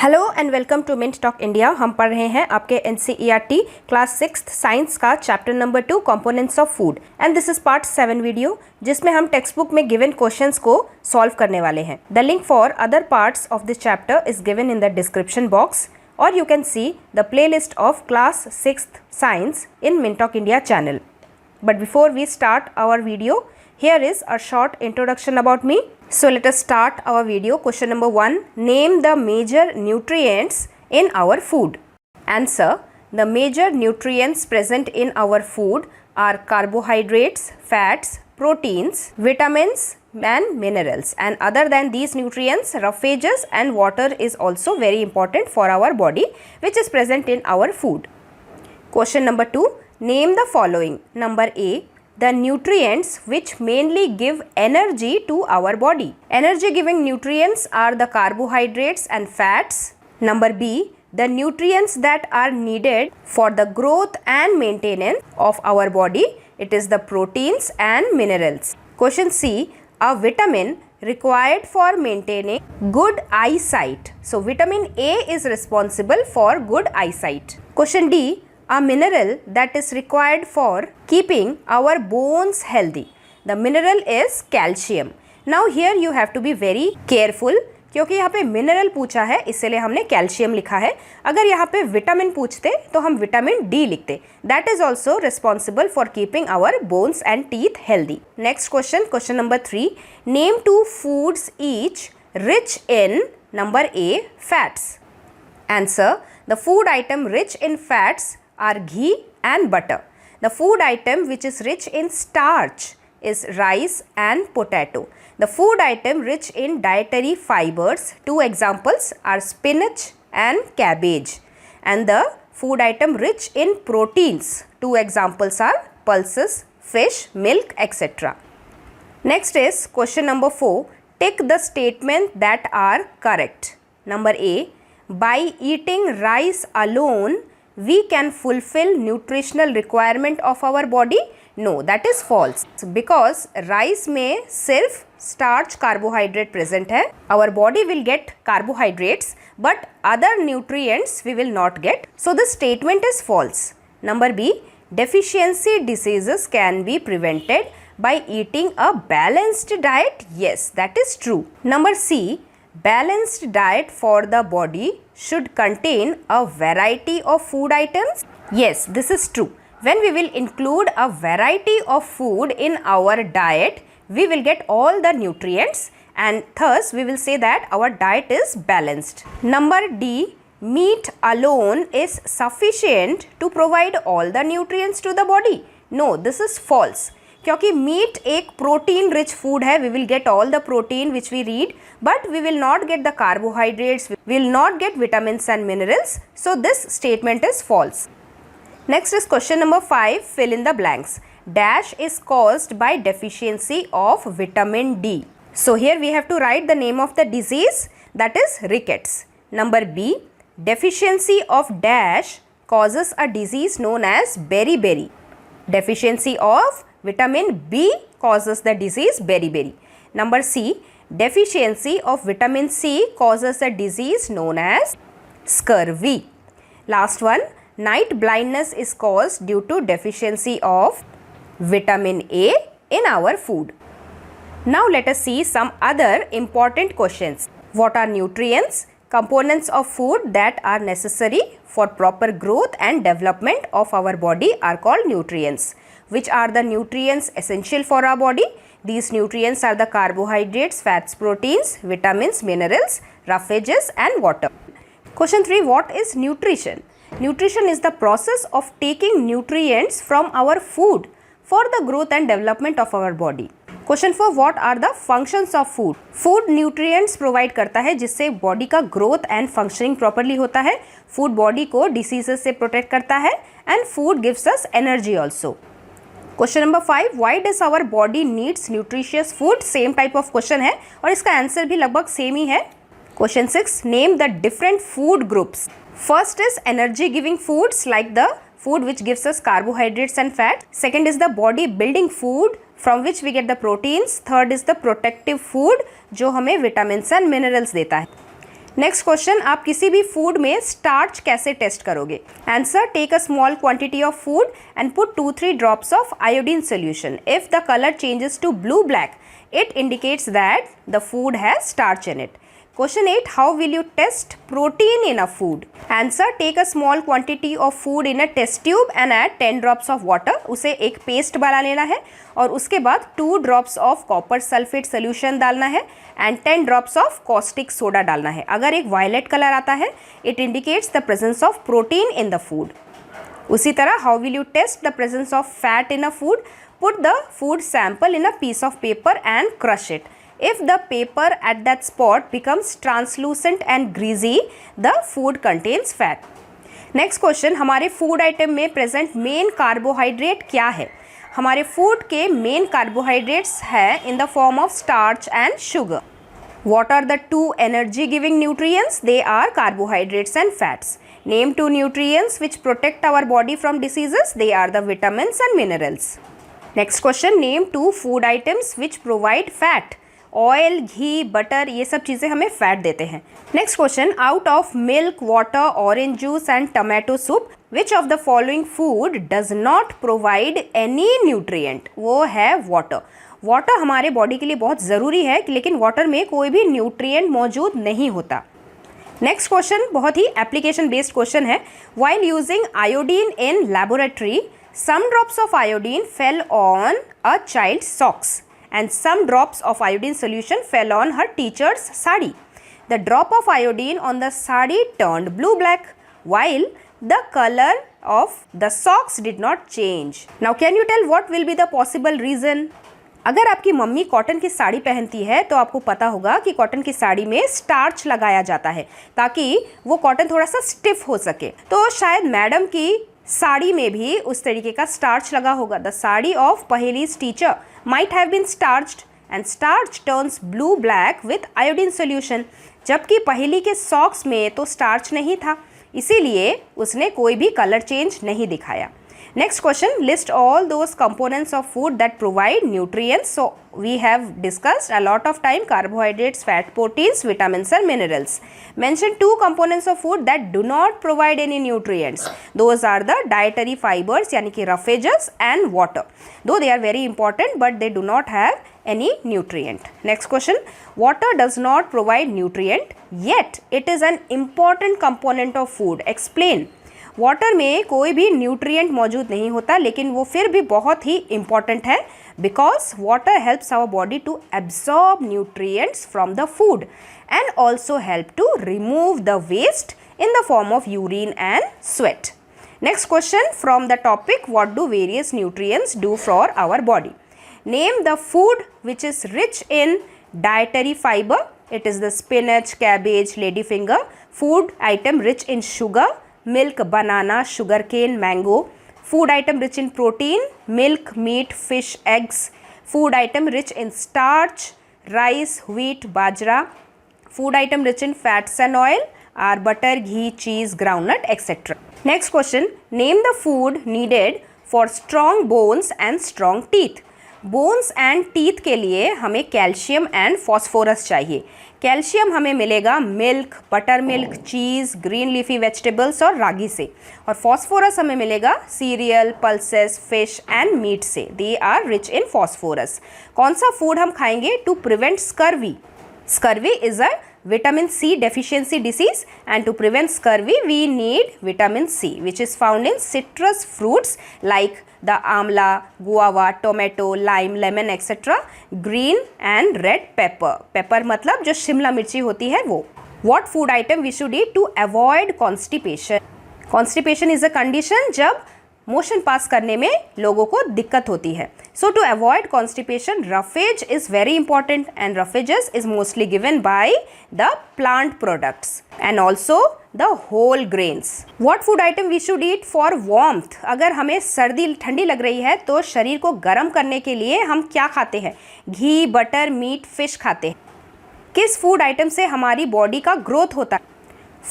Hello and welcome to Mint Talk India. हम पढ़ रहे हैं आपके एनसीईआरटी क्लास 6 साइंस का chapter number 2 components of food and this is part 7 video जिसमें हम टेक्स्ट बुक में गिवन क्वेश्चंस को सॉल्व करने वाले हैं। The link for other parts of this chapter is given in the description box और you can see the playlist of class 6 science in Mint Talk India channel. But before we start our video, here is a short introduction about me. So let us start our video. Question number 1. Name the major nutrients in our food. Answer. The major nutrients present in our food are carbohydrates, fats, proteins, vitamins and minerals. And other than these nutrients, roughages and water is also very important for our body, which is present in our food. Question number 2. Name the following. Number A. The nutrients which mainly give energy to our body. Energy giving nutrients are the carbohydrates and fats. Number B. The nutrients that are needed for the growth and maintenance of our body. It is the proteins and minerals. Question C. A vitamin required for maintaining good eyesight. So vitamin A is responsible for good eyesight. Question D. A mineral that is required for keeping our bones healthy. The mineral is calcium. Now here you have to be very careful क्योंकि यहाँ पे mineral पूछा है इसलिए हमने calcium लिखा है। अगर यहाँ पे विटामिन पूछते तो हम विटामिन डी लिखते। That is also responsible for keeping our bones and teeth healthy. Next question, question number 3. Name 2 foods each rich in number a fats. Answer. The food item rich in fats are ghee and butter. The food item which is rich in starch is rice and potato. The food item rich in dietary fibers, 2 examples are spinach and cabbage. And the food item rich in proteins, 2 examples are pulses, fish, milk, etc. Next is question number 4. Tick the statement that are correct. Number A. By eating rice alone, we can fulfill nutritional requirement of our body. No, that is false because rice में सिर्फ starch carbohydrate present है. Our body will get carbohydrates but other nutrients we will not get. So the statement is false. Number B. Deficiency diseases can be prevented by eating a balanced diet. Yes, that is true. Number C. Balanced diet for the body should contain a variety of food items. Yes, this is true. When we will include a variety of food in our diet, we will get all the nutrients and thus we will say that our diet is balanced. Number D. Meat alone is sufficient to provide all the nutrients to the body. No, this is false. क्योंकि meat एक protein rich food है. We will get all the protein which we read but we will not get the carbohydrates, we will not get vitamins and minerals. So this statement is false. Next is question number 5. Fill in the blanks. Dash is caused by deficiency of vitamin D. So here we have to write the name of the disease that is rickets. Number B. Deficiency of dash causes a disease known as beriberi. Deficiency of vitamin B causes the disease beriberi. Number C. Deficiency of vitamin C causes a disease known as scurvy. Last one. Night blindness is caused due to deficiency of vitamin A in our food. Now let us see some other important questions. What are nutrients? Components of food that are necessary for proper growth and development of our body are called nutrients. Which are the nutrients essential for our body? These nutrients are the carbohydrates, fats, proteins, vitamins, minerals, roughages and water. Question 3. What is nutrition? Nutrition is the process of taking nutrients from our food for the growth and development of our body. Question 4. What are the functions of food? Food nutrients provide करता है जिससे body का growth and functioning properly होता है. Food body को diseases से protect करता है and food gives us energy also. Question number 5. Why does our body needs nutritious food? Same type of question है और इसका आंसर भी लगभग सेम ही है. Question 6. Name the different food groups. First is energy giving foods like the food which gives us carbohydrates and fat. Second is the body building food from which we get the proteins. Third is the protective food जो हमें vitamins and minerals देता है. Next question, आप किसी भी food में starch कैसे test करोगे? Answer, take a small quantity of food and put 2-3 drops of iodine solution. If the colour changes to blue black, it indicates that the food has starch in it. Question 8, how will you test protein in a food? Answer, take a small quantity of food in a test tube and add 10 drops of water. उसे एक paste बना लेना है और उसके बाद 2 drops of copper sulfate solution डालना है and 10 drops of caustic soda डालना है. अगर एक violet कलर आता है, it indicates the presence of protein in the food. उसी तरह, how will you test the presence of fat in a food? Put the food sample in a piece of paper and crush it. If the paper at that spot becomes translucent and greasy, the food contains fat. Next question, हमारे food item में present main carbohydrate क्या है? हमारे food के main carbohydrates है इन the form of starch and sugar. What are the two energy giving nutrients? They are carbohydrates and fats. Name 2 nutrients which protect our body from diseases. They are the vitamins and minerals. Next question, name 2 food items which provide fat. Oil, ghee, butter, ये सब चीज़ें हमें fat देते हैं. Next question, out of milk, water, orange juice and tomato soup, which of the following food does not provide any nutrient? वो है water. Water हमारे body के लिए बहुत ज़रूरी है, लेकिन वाटर में कोई भी न्यूट्रिएंट मौजूद नहीं होता. नेक्स्ट क्वेश्चन बहुत ही एप्लीकेशन बेस्ड क्वेश्चन है. While using iodine in laboratory, some drops of iodine fell on a child's socks and some drops of iodine solution fell on her teacher's sari. The drop of iodine on the sari turned blue-black while the color of the socks did not change. Now can you tell what will be the possible reason? अगर आपकी mummy cotton की साड़ी पहनती है तो आपको पता होगा कि कॉटन की साड़ी में स्टार्च लगाया जाता है ताकि वो कॉटन थोड़ा सा स्टिफ हो सके. तो शायद मैडम की साड़ी में भी उस तरीके का स्टार्च लगा होगा. The sari of Paheli's teacher might have been starched and starch turns blue black with iodine solution. जबकि पहेली के सॉक्स में तो स्टार्च नहीं था, इसीलिए उसने कोई भी कलर चेंज नहीं दिखाया. Next question, list all those components of food that provide nutrients. So we have discussed a lot of time carbohydrates, fat, proteins, vitamins and minerals. Mention 2 components of food that do not provide any nutrients. Those are the dietary fibers यानी कि roughages and water. Though they are very important but they do not have any nutrient. Next question, water does not provide nutrient yet it is an important component of food. Explain. Water में कोई भी nutrient मौजूद नहीं होता, लेकिन वो फिर भी बहुत ही इम्पॉर्टेंट है because water helps our body to absorb nutrients from the food and also help to remove the waste in the form of urine and sweat. Next question from the topic, what do various nutrients do for our body? Name the food which is rich in dietary fibre. It is the spinach, cabbage, lady finger. Food item rich in sugar, milk, banana, sugarcane, mango. Food item rich in protein, milk, meat, fish, eggs. Food item rich in starch, rice, wheat, bajra. Food item rich in fats and oil are butter, ghee, cheese, groundnut, etc. Next question, name the food needed for strong bones and strong teeth. Bones and teeth के लिए हमें calcium and phosphorus चाहिए. Calcium हमें मिलेगा milk, butter milk, cheese, green leafy vegetables और रागी से. और phosphorus हमें मिलेगा cereal, pulses, fish and meat से. They are rich in phosphorus. कौन सा फूड हम खाएंगे to prevent scurvy? Scurvy is a vitamin C deficiency disease and to prevent scurvy we need vitamin C which is found in citrus fruits like the amla, guava, tomato, lime, lemon etc. green and red pepper. Pepper मतलब जो शिमला मिर्ची होती है वो. What food item we should eat to avoid constipation? Constipation is a condition जब motion pass करने में लोगों को दिक्कत होती है. So to avoid constipation, roughage is very important and roughages is mostly given by the plant products and also the whole grains. What food item we should eat for warmth? अगर हमें सर्दी ठंडी लग रही है तो शरीर को गर्म करने के लिए हम क्या खाते हैं? घी, बटर, मीट, फिश खाते हैं. किस फूड आइटम से हमारी बॉडी का ग्रोथ होता है?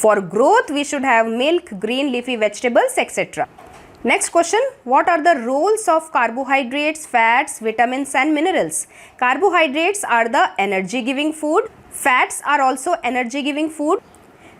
For growth we should have milk, green leafy vegetables etcetera. Next question, what are the roles of carbohydrates, fats, vitamins and minerals? Carbohydrates are the energy giving food. Fats are also energy giving food.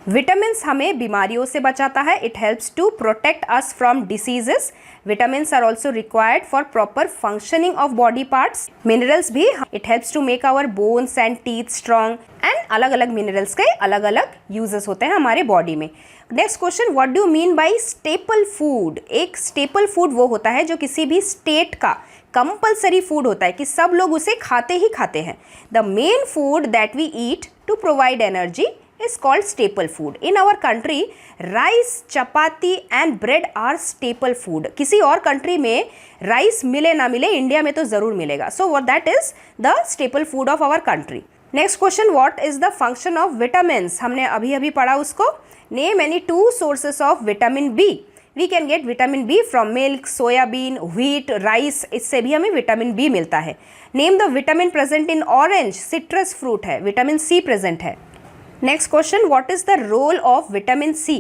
Vitamins हमें बीमारियों से बचाता है, it helps to protect us from diseases. Vitamins are also required for proper functioning of body parts. Minerals भी, it helps to make our bones and teeth strong, and अलग अलग minerals के अलग अलग यूजेस होते हैं हमारे बॉडी में। Next question, what do you mean by staple food? एक स्टेपल फूड वो होता है जो किसी भी स्टेट का कंपल्सरी फूड होता है कि सब लोग उसे खाते ही खाते हैं। The main food that we eat to provide energy is called staple food. In our country, rice, chapati and bread are staple food. किसी और कंट्री में राइस मिले ना मिले, इंडिया में तो ज़रूर मिलेगा. So what that is the staple food of our country. Next question, what is the function of vitamins? हमने अभी अभी पढ़ा उसको. Name any 2 sources of vitamin B. We can get vitamin B from milk, soyabean, wheat, rice. इससे भी हमें vitamin B मिलता है. Name the vitamin present in orange. Citrus fruit है. vitamin C present है. Next question, what is the role of vitamin C?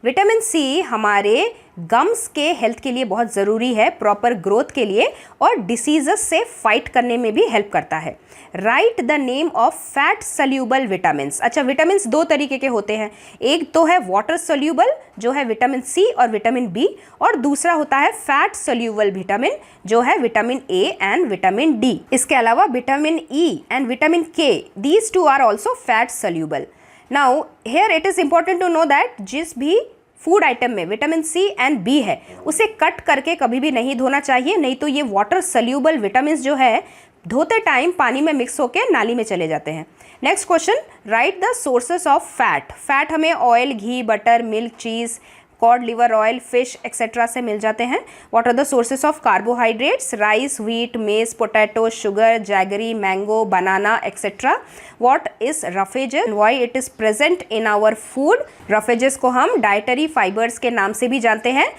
Vitamin C हमारे gums के health के लिए बहुत ज़रूरी है, प्रॉपर ग्रोथ के लिए, और डिसीजेस से फाइट करने में भी हेल्प करता है. Right the name of fat soluble vitamins. अच्छा, विटामिन्स 2 तरीके के होते हैं. एक तो है वाटर सोल्यूबल जो है विटामिन सी और विटामिन बी, और दूसरा होता है फैट सोल्यूबल विटामिन जो है vitamin A and vitamin D. इसके अलावा vitamin E and vitamin K, these 2 are also fat soluble. Now here it is important to know that जिस भी फूड आइटम में विटामिन सी एंड बी है उसे cut करके कभी भी नहीं धोना चाहिए, नहीं तो ये वाटर सोल्यूबल विटामिन जो है धोते टाइम पानी में मिक्स होकर नाली में चले जाते हैं. Next question, write the sources of fat. Fat हमें oil, ghee, butter, milk, cheese, cod, liver oil, fish etcetera से मिल जाते हैं. What are the sources of carbohydrates? Rice, wheat, maize, potato, sugar, jaggery, mango, banana etcetera. What is roughages? Why it is present in our food? Roughages को हम dietary fibres के नाम से भी जानते हैं.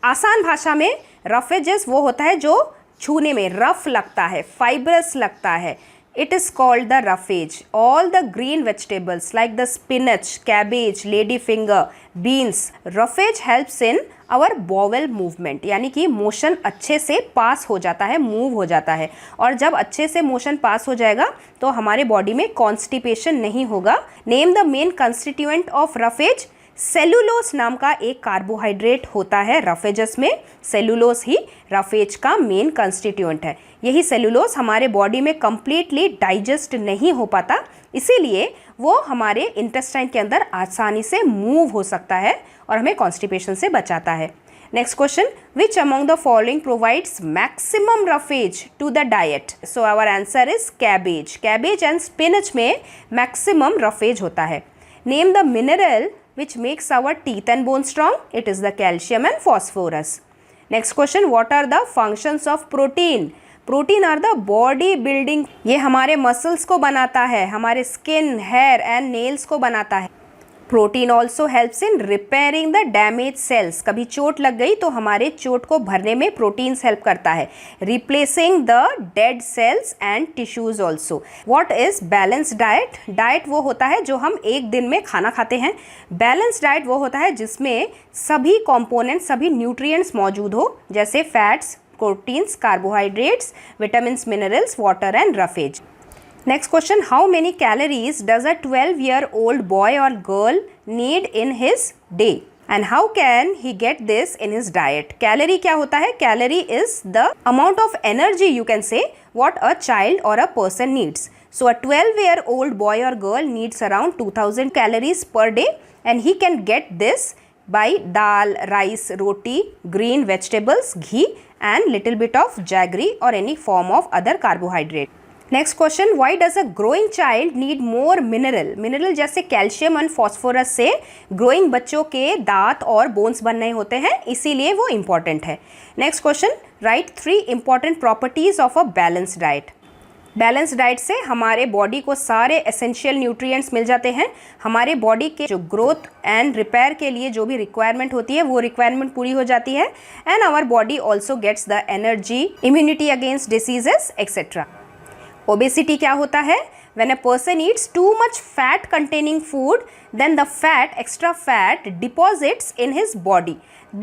आसान भाषा में रफेजेस वो होता है जो छूने में रफ लगता है, फाइबरस लगता है. It is called the roughage. All the green vegetables like the spinach, cabbage, ladyfinger, beans. Roughage helps in our bowel movement. यानी कि मोशन अच्छे से पास हो जाता है, मूव हो जाता है, और जब अच्छे से मोशन पास हो जाएगा तो हमारे बॉडी में कॉन्स्टिपेशन नहीं होगा. Name the main constituent of roughage. Cellulose नाम का एक कार्बोहाइड्रेट होता है रफेजस में. सेलुलोज ही रफेज का मेन कंस्टिट्यूएंट है. यही सेलुलोज हमारे बॉडी में कंप्लीटली डाइजेस्ट नहीं हो पाता, इसीलिए वो हमारे इंटेस्टाइन के अंदर आसानी से मूव हो सकता है और हमें कॉन्स्टिपेशन से बचाता है. Next question, which among the following provides maximum roughage to the diet? So our answer is cabbage. Cabbage and spinach में मैक्सिमम रफेज होता है. Name the mineral which makes our teeth and bones strong. It is the calcium and phosphorus. Next question, what are the functions of protein? Protein are the body building. ये हमारे muscles को बनाता है, हमारे skin, hair and nails को बनाता है. Protein also helps in repairing the damage cells. कभी चोट लग गई तो हमारे चोट को भरने में प्रोटीन्स हेल्प करता है. Replacing the dead cells and tissues also. What is balance diet? Diet वो होता है जो हम एक दिन में खाना खाते हैं. बैलेंस डाइट वो होता है जिसमें सभी कॉम्पोनेंट्स, सभी न्यूट्रिएंट्स मौजूद हो, जैसे fats, proteins, carbohydrates, vitamins, minerals, water and roughage. Next question, how many calories does a 12-year-old boy or girl need in his day? And how can he get this in his diet? Calorie क्या होता है? Calorie is the amount of energy, you can say, what a child or a person needs. So a 12-year-old boy or girl needs around 2000 calories per day, and he can get this by dal, rice, roti, green vegetables, ghee and little bit of jaggery or any form of other carbohydrate. Next question, why does a growing child need more mineral? Mineral जैसे calcium and phosphorus से growing बच्चों के दांत और bones बनने होते हैं, इसीलिए वो इम्पॉर्टेंट है. Next question, right 3 important properties of a balance diet. Balance diet से हमारे बॉडी को सारे एसेंशियल न्यूट्रिएंट्स मिल जाते हैं. हमारे बॉडी के जो ग्रोथ एंड रिपेयर के लिए जो भी रिक्वायरमेंट होती है वो रिक्वायरमेंट पूरी हो जाती है. And our body also gets the energy, immunity against diseases etcetera. Obesity क्या होता है? When a person eats too much fat containing food, then the extra fat deposits in his body.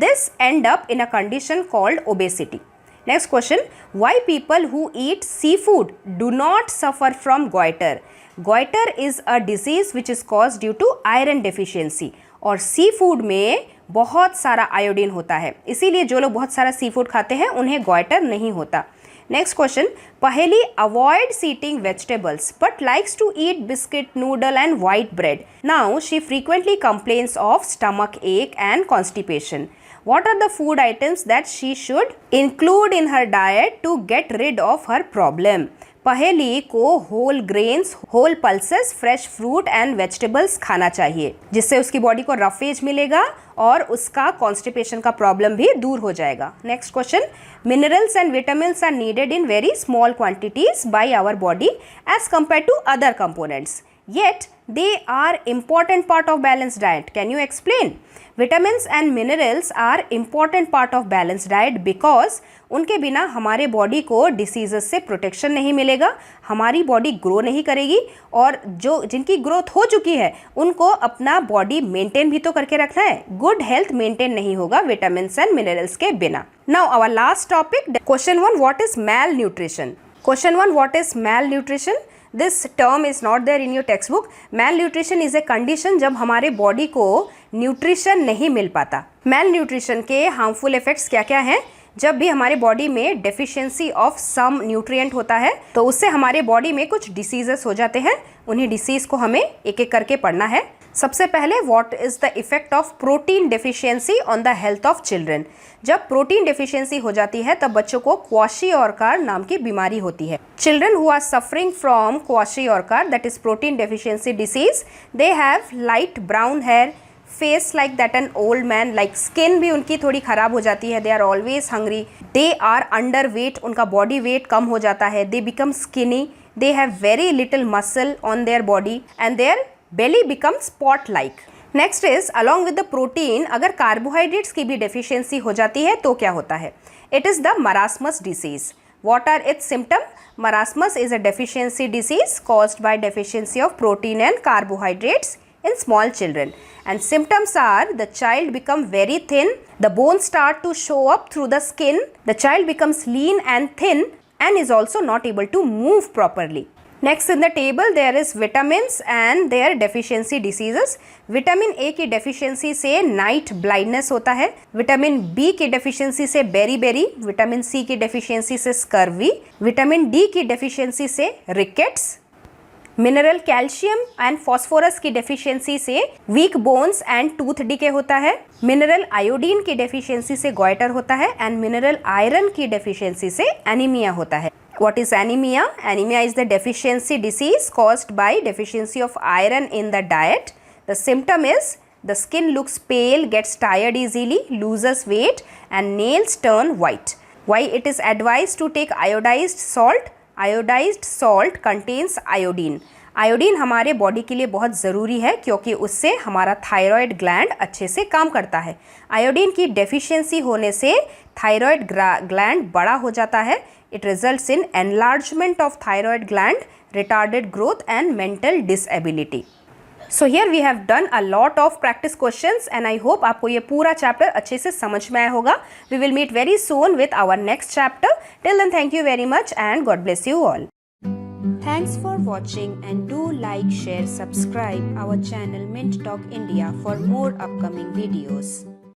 This end up in a condition called obesity. Next question, why people who eat seafood do not suffer from goiter? Goiter is a disease which is cause due to iron deficiency, और sea food में बहुत सारा iodine होता है, इसीलिए जो लोग बहुत सारा सी फूड खाते हैं उन्हें गोइटर नहीं होता। Next question, Paheli avoids eating vegetables but likes to eat biscuit, noodle and white bread. Now she frequently complains of stomach ache and constipation. What are the food items that she should include in her diet to get rid of her problem? पहेली को whole grains, whole pulses, fresh fruit and vegetables खाना चाहिए, जिससे उसकी body को roughage मिलेगा और उसका कॉन्स्टिपेशन का प्रॉब्लम भी दूर हो जाएगा। Next question, minerals and vitamins are needed in very small quantities by our body as compare to other components, yet they are important part of balanced diet. Can you explain? Vitamins and minerals are important part of balanced diet because उनके बिना हमारे body को diseases से protection नहीं मिलेगा, हमारी body grow नहीं करेगी, और जो जिनकी ग्रोथ हो चुकी है उनको अपना बॉडी मेंटेन भी तो करके रखना है। गुड हेल्थ मेंटेन नहीं होगा विटामिन्स एंड मिनरल्स के बिना। Now our last topic, question 1, what is malnutrition? Question 1, what is malnutrition? This term is not there in your textbook. Malnutrition is a condition जब हमारे body को nutrition नहीं मिल पाता। मैल nutrition के harmful effects क्या क्या हैं? जब भी हमारे बॉडी में डेफिशिएंसी ऑफ सम न्यूट्रिएंट होता है तो उससे हमारे बॉडी में कुछ डिसीजेस हो जाते हैं। उन्हीं डिसीज को हमें एक एक करके पढ़ना है। सबसे पहले, what is the effect of protein deficiency on the health of children? जब प्रोटीन डेफिशिएंसी हो जाती है तब बच्चों को क्वाशियोरकार नाम की बीमारी होती है। Children who are suffering from kwashiorkor, that is protein deficiency disease, they have light brown hair, face like that an old man, like skin भी उनकी थोड़ी खराब हो जाती है, they are always hungry, they are underweight, उनका body weight कम हो जाता है, they become skinny, they have very little muscle on their body and their belly becomes spot like. Next is, along with the protein अगर carbohydrates की भी deficiency हो जाती है तो क्या होता है? It is the marasmus disease. What are its symptom? Marasmus is a deficiency disease caused by deficiency of protein and carbohydrates in small children, and symptoms are the child become very thin, the bones start to show up through the skin, the child becomes lean and thin and is also not able to move properly. Next in the table there is vitamins and their deficiency diseases. Vitamin A की deficiency से night blindness होता है, vitamin B की deficiency से beri, vitamin C की deficiency से scurvy, vitamin D की deficiency से rickets, mineral calcium and phosphorus की डेफिशिएंसी से weak bones and tooth decay होता है, मिनरल आयोडीन की डेफिशिएंसी से गोइटर होता है, एंड मिनरल आयरन की डेफिशिएंसी से एनीमिया होता है. What is anemia? Anemia is the deficiency disease caused by deficiency of iron in the diet. The symptom is the skin looks pale, gets tired easily, loses weight and nails turn white. Why it is advised to take iodized salt? Iodized salt contains iodine. Iodine हमारे body के लिए बहुत ज़रूरी है क्योंकि उससे हमारा thyroid gland अच्छे से काम करता है. आयोडीन की डेफिशिएंसी होने से थायराइड ग्लैंड बड़ा हो जाता है. It results in enlargement of thyroid gland, retarded growth and mental disability. So here we have done a lot of practice questions and I hope आपको ये पूरा chapter अच्छे से समझ में आया होगा. We will meet very soon with our next chapter. Till then, thank you very much and God bless you all. Thanks for watching and do like, share, subscribe our channel Mint Talk India for more upcoming videos.